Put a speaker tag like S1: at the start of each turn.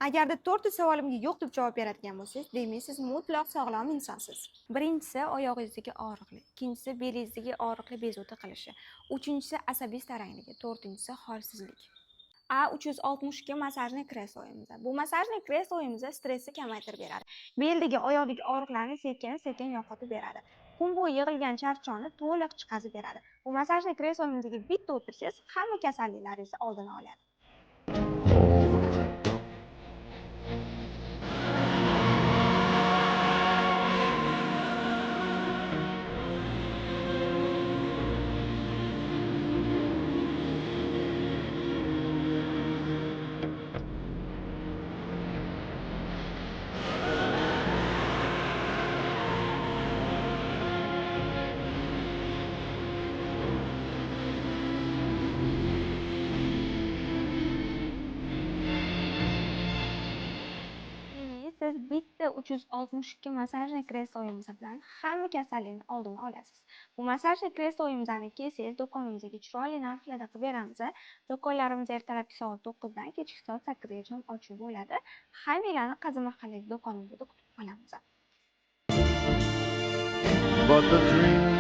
S1: Agarda 4 ta savolimga yo'q deb javob beradigan bo'lsangiz, demak siz mutlaq sog'lom insonsiz. Birinchisi oyog'ingizdagi og'riqlik, ikkinchisi belingizdagi og'riqli bezovta qilishi, uchinchisi asabiy tarangligi, to'rtinchisi holsizlik. A362 massajli kresloyimizda. Bu massajli kresloyimizda stressni kamaytirib beradi. Beldagi, oyoqdagi og'riqlarni sekin-sekin yo'qotib beradi. Kun bo'yi yig'ilgan charchoqni to'liq chiqazib beradi. Bu massajli kresloyimizga bitta o'tirsangiz, hamma kasalliklaringizni oldini oladi. Siz bitta 362 massajli kresloyimiz bilan hamma kasallikni oldini olasiz. Bu massajli kresloyimizni kelsangiz, do'konimizga chiroyli narxlarda qilib beramiz. Do'konlarimiz ertalabki soat 9 dan kechki soat 8 gacha ochiq bo'ladi. Hammanglarni Qazi mahalladagi do'konimizda kutib qolamiz.
S2: But the dream